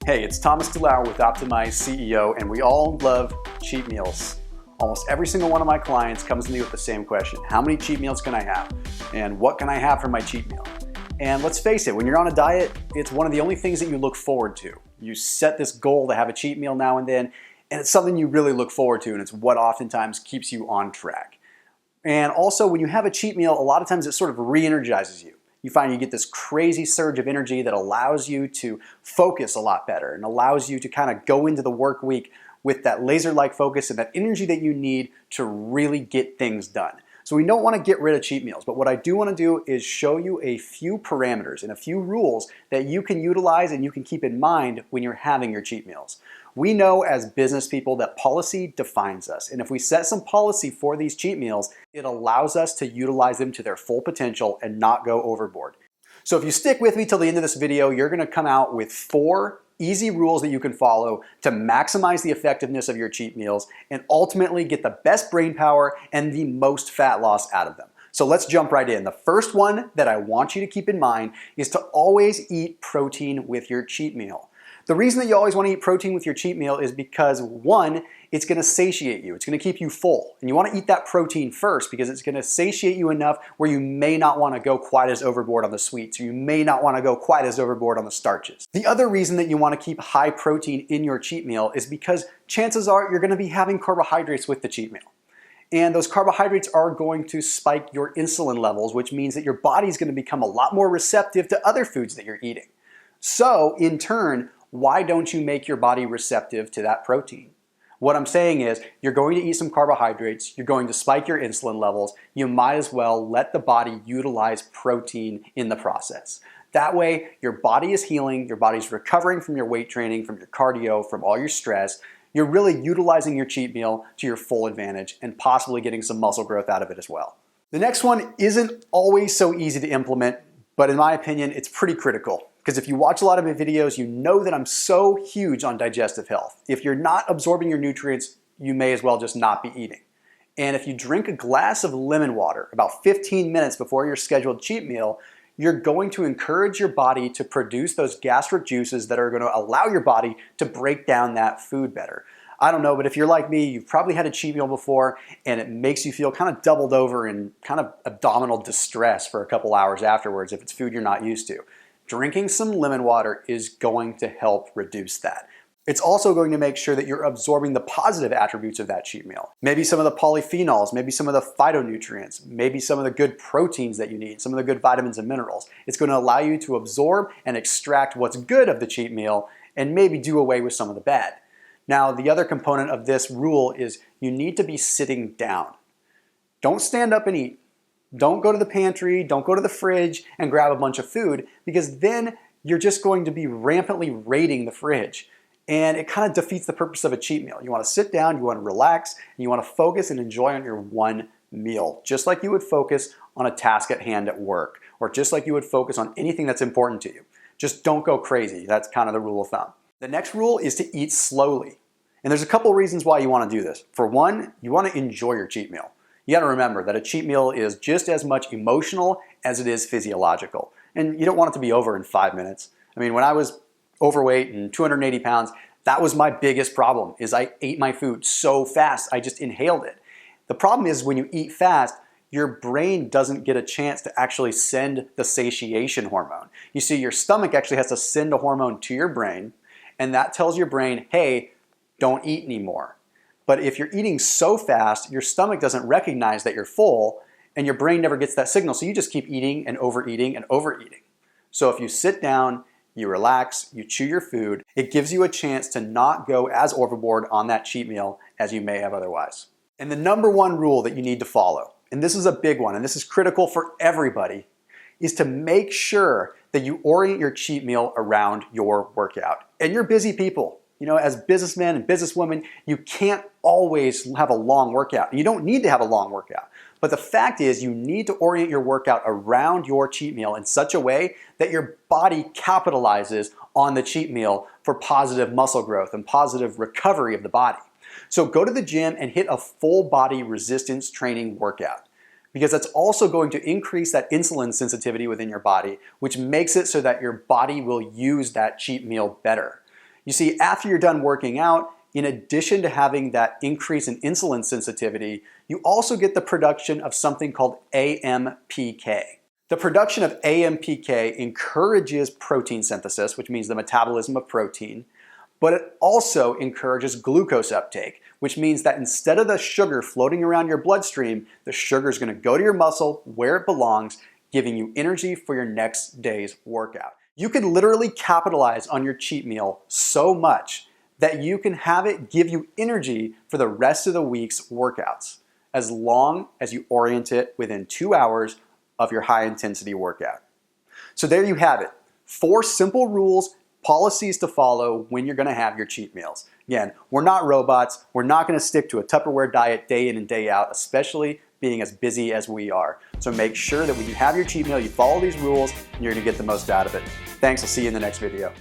Hey, it's Thomas DeLauer with Optimize CEO, and we all love cheat meals. Almost every single one of my clients comes to me with the same question: how many cheat meals can I have? And what can I have for my cheat meal? And let's face it, when you're on a diet, it's one of the only things that you look forward to. You set this goal to have a cheat meal now and then, and it's something you really look forward to, and it's what oftentimes keeps you on track. And also, when you have a cheat meal, a lot of times it sort of re-energizes you. You find you get this crazy surge of energy that allows you to focus a lot better and allows you to kind of go into the work week with that laser-like focus and that energy that you need to really get things done. So we don't want to get rid of cheat meals, but what I do want to do is show you a few parameters and a few rules that you can utilize and you can keep in mind when you're having your cheat meals. We know as business people that policy defines us, and if we set some policy for these cheat meals, it allows us to utilize them to their full potential and not go overboard. So if you stick with me till the end of this video, you're going to come out with 4 easy rules that you can follow to maximize the effectiveness of your cheat meals and ultimately get the best brain power and the most fat loss out of them. So let's jump right in. The first one that I want you to keep in mind is to always eat protein with your cheat meal. The reason that you always want to eat protein with your cheat meal is because, one, it's going to satiate you. It's going to keep you full. And you want to eat that protein first because it's going to satiate you enough where you may not want to go quite as overboard on the sweets, or you may not want to go quite as overboard on the starches. The other reason that you want to keep high protein in your cheat meal is because chances are you're going to be having carbohydrates with the cheat meal. And those carbohydrates are going to spike your insulin levels, which means that your body's going to become a lot more receptive to other foods that you're eating. So, in turn, why don't you make your body receptive to that protein? What I'm saying is, you're going to eat some carbohydrates, you're going to spike your insulin levels, you might as well let the body utilize protein in the process. That way, your body is healing, your body's recovering from your weight training, from your cardio, from all your stress. You're really utilizing your cheat meal to your full advantage and possibly getting some muscle growth out of it as well. The next one isn't always so easy to implement, but in my opinion, it's pretty critical. Because if you watch a lot of my videos, you know that I'm so huge on digestive health. If you're not absorbing your nutrients, you may as well just not be eating. And if you drink a glass of lemon water about 15 minutes before your scheduled cheat meal, you're going to encourage your body to produce those gastric juices that are going to allow your body to break down that food better. I don't know, but if you're like me, you've probably had a cheat meal before and it makes you feel kind of doubled over in kind of abdominal distress for a couple hours afterwards if it's food you're not used to. Drinking some lemon water is going to help reduce that. It's also going to make sure that you're absorbing the positive attributes of that cheat meal. Maybe some of the polyphenols, maybe some of the phytonutrients, maybe some of the good proteins that you need, some of the good vitamins and minerals. It's going to allow you to absorb and extract what's good of the cheat meal and maybe do away with some of the bad. Now, the other component of this rule is you need to be sitting down. Don't stand up and eat. Don't go to the pantry, don't go to the fridge and grab a bunch of food, because then you're just going to be rampantly raiding the fridge. And it kind of defeats the purpose of a cheat meal. You want to sit down, you want to relax, and you want to focus and enjoy on your one meal, just like you would focus on a task at hand at work, or just like you would focus on anything that's important to you. Just don't go crazy. That's kind of the rule of thumb. The next rule is to eat slowly. And there's a couple reasons why you want to do this. For one, you want to enjoy your cheat meal. You got to remember that a cheat meal is just as much emotional as it is physiological. And you don't want it to be over in 5 minutes. I mean, when I was overweight and 280 pounds, that was my biggest problem, is I ate my food so fast, I just inhaled it. The problem is when you eat fast, your brain doesn't get a chance to actually send the satiation hormone. You see, your stomach actually has to send a hormone to your brain, and that tells your brain, hey, don't eat anymore. But if you're eating so fast, your stomach doesn't recognize that you're full, and your brain never gets that signal, so you just keep eating and overeating and overeating. So if you sit down, you relax, you chew your food, it gives you a chance to not go as overboard on that cheat meal as you may have otherwise. And the number one rule that you need to follow, and this is a big one, and this is critical for everybody, is to make sure that you orient your cheat meal around your workout. And you're busy people. You know, as businessmen and businesswomen, you can't always have a long workout. You don't need to have a long workout. But the fact is, you need to orient your workout around your cheat meal in such a way that your body capitalizes on the cheat meal for positive muscle growth and positive recovery of the body. So go to the gym and hit a full body resistance training workout, because that's also going to increase that insulin sensitivity within your body, which makes it so that your body will use that cheat meal better. You see, after you're done working out, in addition to having that increase in insulin sensitivity, you also get the production of something called AMPK. The production of AMPK encourages protein synthesis, which means the metabolism of protein, but it also encourages glucose uptake, which means that instead of the sugar floating around your bloodstream, the sugar is going to go to your muscle where it belongs, giving you energy for your next day's workout. You can literally capitalize on your cheat meal so much that you can have it give you energy for the rest of the week's workouts, as long as you orient it within 2 hours of your high intensity workout. So there you have it. 4 simple rules, policies to follow when you're gonna have your cheat meals. Again, we're not robots. We're not gonna stick to a Tupperware diet day in and day out, especially being as busy as we are. So make sure that when you have your cheat meal, you follow these rules and you're gonna get the most out of it. Thanks, I'll see you in the next video.